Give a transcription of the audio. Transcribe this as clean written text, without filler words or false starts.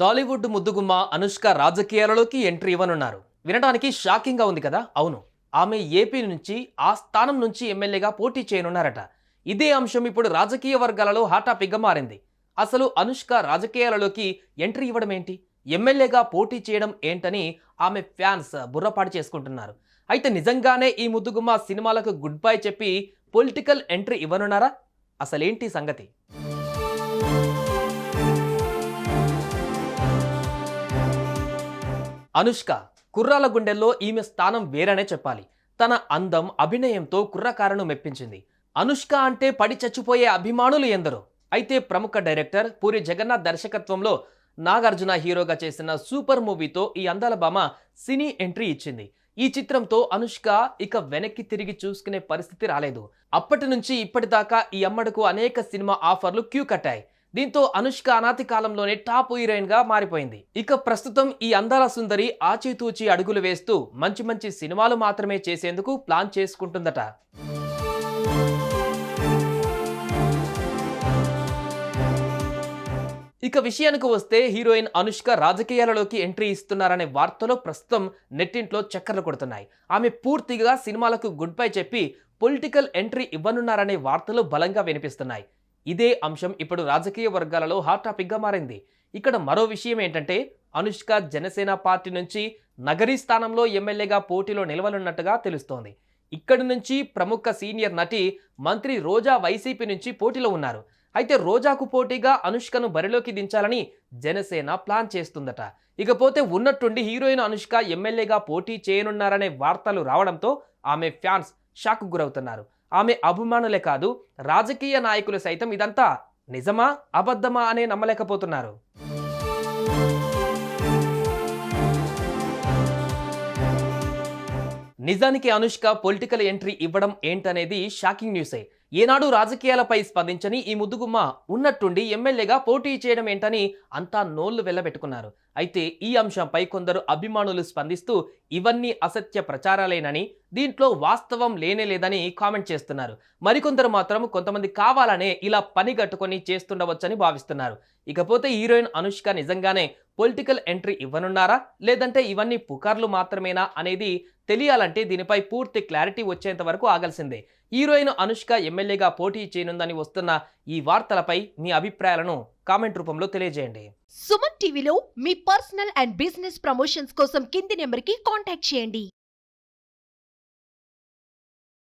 Tollywood ముద్దుగుమ్మ Anushka రాజకీయాలలోకి entry ఇవ్వనున్నారు. వినడానికి shocking గా ఉంది కదా? అవును, ఆమె ఏపీ నుంచి ఆ స్థానం నుంచి ఎమ్మెల్యేగా పోటీ చేయనున్నారట. ఇదే అంశం ఇప్పుడు రాజకీయ వర్గాలలో హాట్ టాపిక్గా మారింది. అసలు అనుష్క రాజకీయాలలోకి ఎంట్రీ ఇవ్వడం ఏంటి, ఎమ్మెల్యేగా పోటీ చేయడం ఏంటని ఆమె ఫ్యాన్స్ బుర్రపాటు చేసుకుంటున్నారు. అయితే నిజంగానే ఈ ముద్దుగుమ్మ సినిమాలకు గుడ్ బై చెప్పి పొలిటికల్ ఎంట్రీ ఇవ్వనున్నారా? అసలేంటి సంగతి? అనుష్క కుర్రాల గుండెల్లో ఈమె స్థానం వేరనే చెప్పాలి. తన అందం, అభినయంతో కుర్రకారును మెప్పించింది. అనుష్క అంటే పడి చచ్చిపోయే అభిమానులు ఎందరో. అయితే ప్రముఖ డైరెక్టర్ పూరి జగన్నాథ్ దర్శకత్వంలో నాగార్జున హీరోగా చేసిన సూపర్ మూవీతో ఈ అందాల భామ సినీ ఎంట్రీ ఇచ్చింది. ఈ చిత్రంతో అనుష్క ఇక వెనక్కి తిరిగి చూసుకునే పరిస్థితి రాలేదు. అప్పటి నుంచి ఇప్పటిదాకా ఈ అమ్మడుకు అనేక సినిమా ఆఫర్లు క్యూ కట్టాయి. దీంతో అనుష్క అనాతి కాలంలోనే టాప్ హీరోయిన్ గా మారిపోయింది. ఇక ప్రస్తుతం ఈ అందాల సుందరి ఆచితూచి అడుగులు వేస్తూ మంచి మంచి సినిమాలు మాత్రమే చేసేందుకు ప్లాన్ చేసుకుంటుందట. ఇక విషయానికి వస్తే హీరోయిన్ అనుష్క రాజకీయాలలోకి ఎంట్రీ ఇస్తున్నారనే వార్తలు ప్రస్తుతం నెట్టింట్లో చక్కర్లు కొడుతున్నాయి. ఆమె పూర్తిగా సినిమాలకు గుడ్ బై చెప్పి పొలిటికల్ ఎంట్రీ ఇవ్వనున్నారనే వార్తలు బలంగా వినిపిస్తున్నాయి. ఇదే అంశం ఇప్పుడు రాజకీయ వర్గాలలో హాట్ టాపిక్ గా మారింది. ఇక్కడ మరో విషయం ఏంటంటే, అనుష్క జనసేన పార్టీ నుంచి నగరీ స్థానంలో ఎమ్మెల్యేగా పోటీలో నిలవనున్నట్టుగా తెలుస్తోంది. ఇక్కడి నుంచి ప్రముఖ సీనియర్ నటి మంత్రి రోజా వైసీపీ నుంచి పోటీలో ఉన్నారు. అయితే రోజాకు పోటీగా అనుష్కను బరిలోకి దించాలని జనసేన ప్లాన్ చేస్తుందట. ఇకపోతే ఉన్నట్టుండి హీరోయిన్ అనుష్క ఎమ్మెల్యేగా పోటీ చేయనున్నారనే వార్తలు రావడంతో ఆమె ఫ్యాన్స్ షాక్ గురవుతున్నారు. ఆమె అభిమానులే కాదు, రాజకీయ నాయకులు సైతం ఇదంతా నిజమా అబద్ధమా అనే నమ్మలేకపోతున్నారు. నిజానికి అనుష్క పొలిటికల్ ఎంట్రీ ఇవ్వడం ఏంటనేది షాకింగ్ న్యూసే. ఏనాడు రాజకీయాలపై స్పందించని ఈ ముద్దుగుమ్మ ఉన్నట్టుండి ఎమ్మెల్యేగా పోటీ చేయడం ఏంటని అంతా నోళ్లు వెళ్ళబెట్టుకున్నారు. అయితే ఈ అంశంపై కొందరు అభిమానులు స్పందిస్తూ ఇవన్నీ అసత్య ప్రచారాలేనని, దీంట్లో వాస్తవం లేనేలేదని కామెంట్ చేస్తున్నారు. మరికొందరు మాత్రం కొంతమంది కావాలనే ఇలా పనిగట్టుకొని చేస్తుండవచ్చని భావిస్తున్నారు. ఇకపోతే హీరోయిన్ అనుష్క నిజంగానే పొలిటికల్ ఎంట్రీ ఇవ్వనున్నారా, లేదంటే ఇవన్నీ పుకార్లు మాత్రమేనా అనేది తెలియాలంటే దీనిపై పూర్తి క్లారిటీ వచ్చేంత వరకు ఆగాల్సిందే. హీరోయిన్ అనుష్క ఎమ్మెల్యేగా పోటీ చేయనుందని వస్తున్న ఈ వార్తలపై మీ అభిప్రాయాలను కామెంట్ రూపంలో తెలియజేయండి. సుమన్ టీవీలో మీ పర్సనల్ అండ్ బిజినెస్ ప్రమోషన్స్ కోసం కింది నెంబర్కి కాంటాక్ట్ చేయండి.